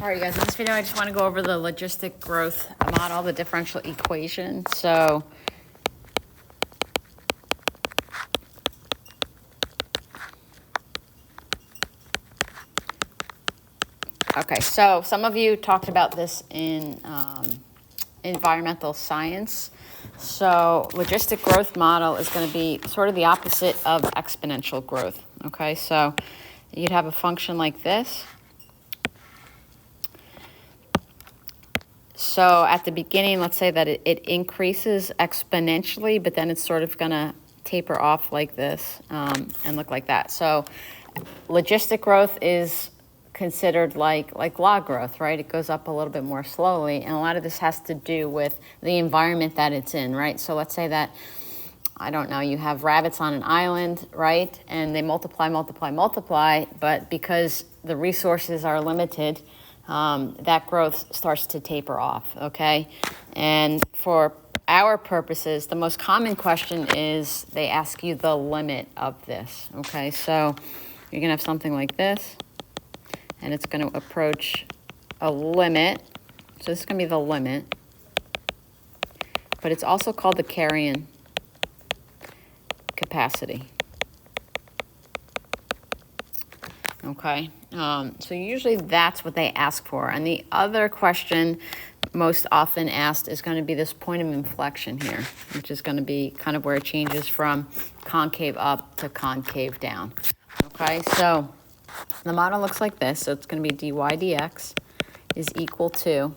All right, guys, in this video, I just want to go over the logistic growth model, the differential equation. So okay, so some of you talked about this in environmental science. So logistic growth model is going to be sort of the opposite of exponential growth. Okay, so you'd have a function like this. So at the beginning, let's say that it increases exponentially, but then it's sort of going to taper off like this and look like that. So logistic growth is considered like log growth, right? It goes up a little bit more slowly. And a lot of this has to do with the environment that it's in, right? So let's say that, I don't know, you have rabbits on an island, right? And they multiply, but because the resources are limited, that growth starts to taper off, okay? And for our purposes, the most common question is they ask you the limit of this, okay? So you're gonna have something like this, and it's gonna approach a limit. So this is gonna be the limit, but it's also called the carrying capacity. Okay, so usually that's what they ask for. And the other question most often asked is going to be this point of inflection here, which is going to be kind of where it changes from concave up to concave down. Okay, so the model looks like this. So it's going to be dy dx is equal to,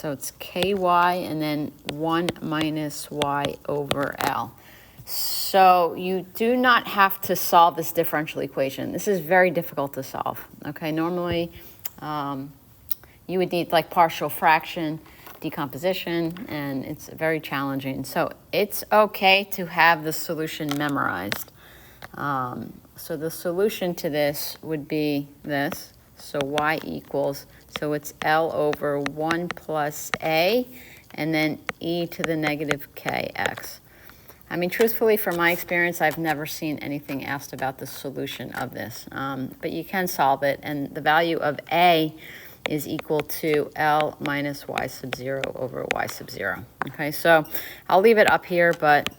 so it's ky and then 1 minus y over L. So you do not have to solve this differential equation. This is very difficult to solve, okay? Normally, you would need like partial fraction decomposition, and it's very challenging. So it's okay to have the solution memorized. So the solution to this would be this. So y equals, so it's L over 1 plus a, and then e to the negative kx. I mean, truthfully, from my experience, I've never seen anything asked about the solution of this, but you can solve it, and the value of a is equal to L minus y sub 0 over y sub 0. Okay, so I'll leave it up here, but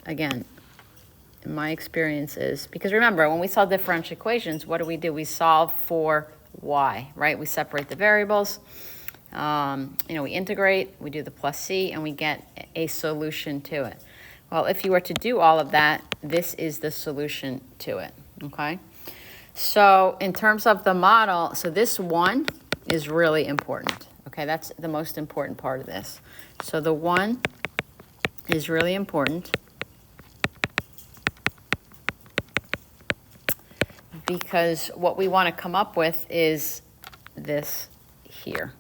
again, in my experience is, because remember, when we solve differential equations, what do? We solve for y, right? We separate the variables. We integrate, we do the plus c, and we get a solution to it. Well, if you were to do all of that, this is the solution to it, okay? So in terms of the model, so this one is really important, okay? That's the most important part of this. So the one is really important because what we want to come up with is this here,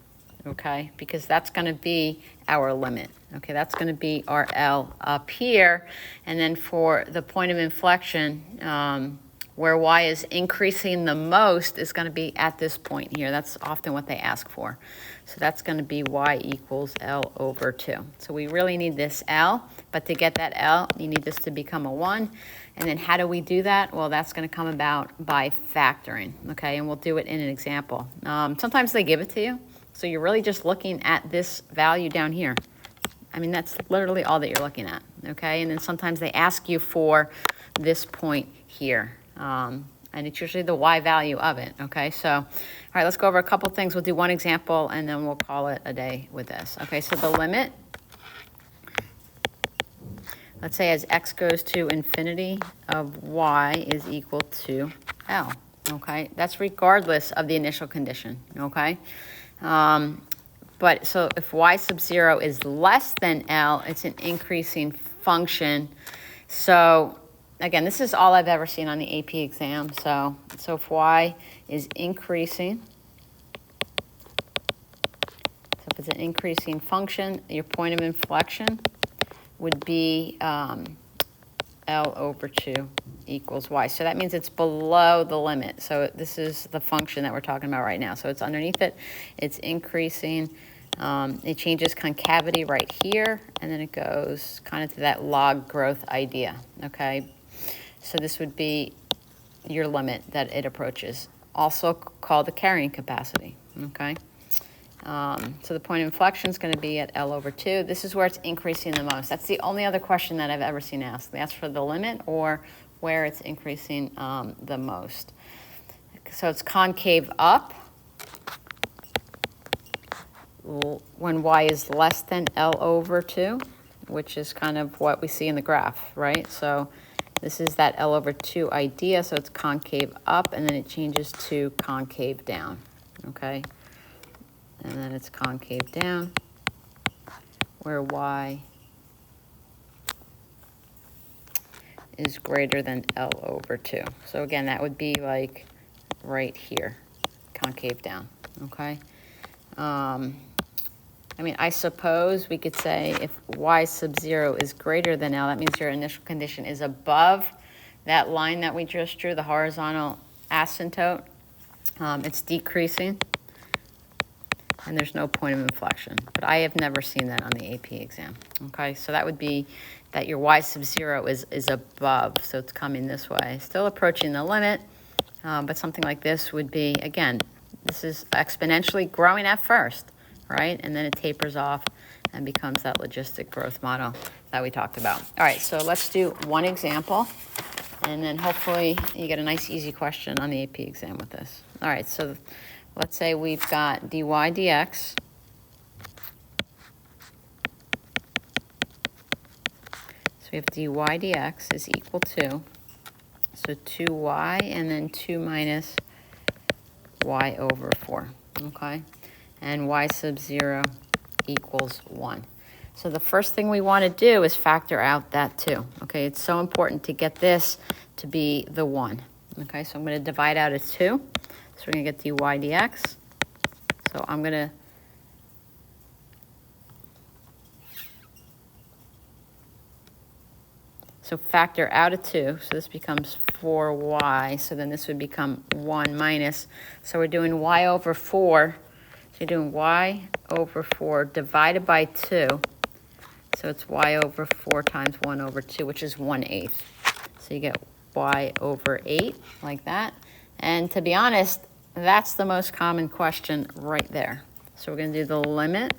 okay? Because that's going to be our limit. Okay, that's going to be our L up here. And then for the point of inflection, where y is increasing the most is going to be at this point here. That's often what they ask for. So that's going to be y equals L over 2. So we really need this L, but to get that L, you need this to become a 1. And then how do we do that? Well, that's going to come about by factoring, okay? And we'll do it in an example. Sometimes they give it to you. So you're really just looking at this value down here. I mean, that's literally all that you're looking at, okay? And then sometimes they ask you for this point here, and it's usually the y value of it, okay? So, all right, let's go over a couple things. We'll do one example, and then we'll call it a day with this. Okay, so the limit, let's say as x goes to infinity of y is equal to L, okay? That's regardless of the initial condition, okay? But so if y sub 0 is less than L, it's an increasing function. So again, this is all I've ever seen on the AP exam. So if y is increasing, so if it's an increasing function, your point of inflection would be L over 2 equals y. So that means it's below the limit. So this is the function that we're talking about right now. So it's underneath it. It's increasing. It changes concavity right here, and then it goes kind of to that log growth idea, okay? So this would be your limit that it approaches. also called the carrying capacity, okay? So the point of inflection is going to be at L over 2. This is where it's increasing the most. That's the only other question that I've ever seen asked. That's for the limit or where it's increasing the most. So it's concave up when y is less than L over 2, which is kind of what we see in the graph, right? So this is that L over 2 idea, so it's concave up, and then it changes to concave down, okay? And then it's concave down, where y is greater than L over 2. So again, that would be like right here, concave down, okay? I mean, I suppose we could say if y sub 0 is greater than L, that means your initial condition is above that line that we just drew, the horizontal asymptote. It's decreasing, and there's no point of inflection. But I have never seen that on the AP exam, okay? So that would be that your y sub 0 is above, so it's coming this way. Still approaching the limit, but something like this would be, again, this is exponentially growing at first, right? And then it tapers off and becomes that logistic growth model that we talked about. All right, so let's do one example, and then hopefully you get a nice easy question on the AP exam with this. All right, so let's say we've got dy dx. So we have dy dx is equal to, so 2y and then 2 minus y over 4, okay? And y sub 0 equals 1. So the first thing we want to do is factor out that 2, okay? It's so important to get this to be the 1, okay? So I'm going to divide out a 2. So we're going to get dy dx. So I'm going to factor out a 2, so this becomes 4y, so then this would become 1 minus, so we're doing y over 4, so you're doing y over 4 divided by 2, so it's y over 4 times 1 over 2, which is 1/8. So you get y over 8, like that. And to be honest, that's the most common question right there. So we're going to do the limit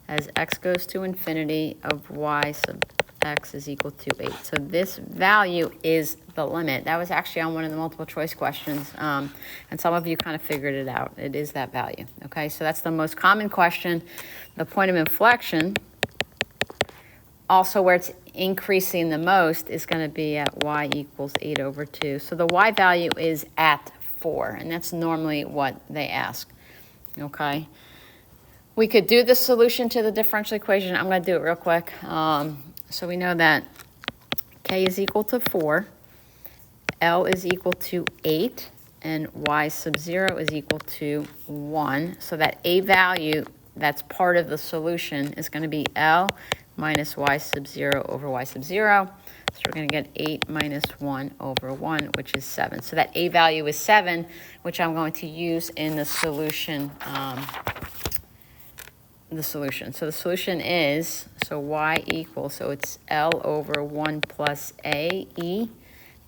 as x goes to infinity of y sub x is equal to 8. So this value is the limit. That was actually on one of the multiple choice questions, and some of you kind of figured it out. It is that value, okay? So that's the most common question. The point of inflection, also where it's increasing the most, is going to be at y equals 8 over 2. So the y value is at 4, and that's normally what they ask, okay? We could do the solution to the differential equation. I'm going to do it real quick. So we know that k is equal to 4, L is equal to 8, and y sub 0 is equal to 1. So that a value that's part of the solution is going to be L minus y sub 0 over y sub 0. So we're going to get 8 minus 1 over 1, which is 7. So that a value is 7, which I'm going to use in the solution. So the solution is, so y equals, so it's L over 1 plus a e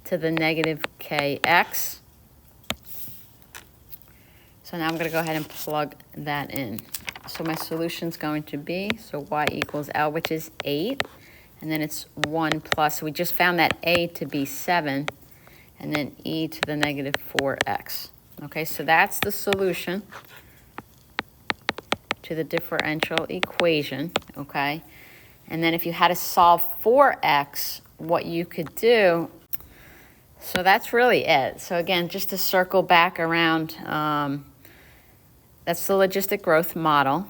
to the negative kx. So now I'm going to go ahead and plug that in. So my solution is going to be, so y equals L, which is 8, and then it's 1 plus, so we just found that a to be 7, and then e to the negative 4x. Okay, so that's the solution to the differential equation, okay? And then if you had to solve for x, what you could do, so that's really it. So again, just to circle back around, that's the logistic growth model.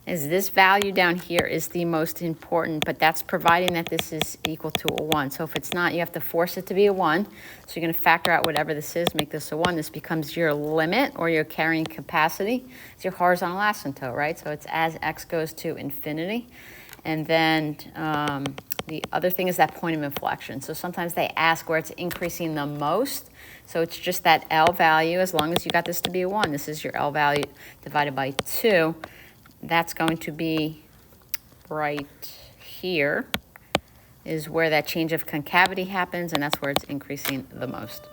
Is this value down here is the most important, but that's providing that this is equal to a 1. So if it's not, you have to force it to be a 1. So you're going to factor out whatever this is, make this a 1. This becomes your limit or your carrying capacity. It's your horizontal asymptote, right? So it's as x goes to infinity. And then the other thing is that point of inflection. So sometimes they ask where it's increasing the most. So it's just that L value, as long as you got this to be a 1. This is your L value divided by 2. That's going to be right here is where that change of concavity happens, and that's where it's increasing the most.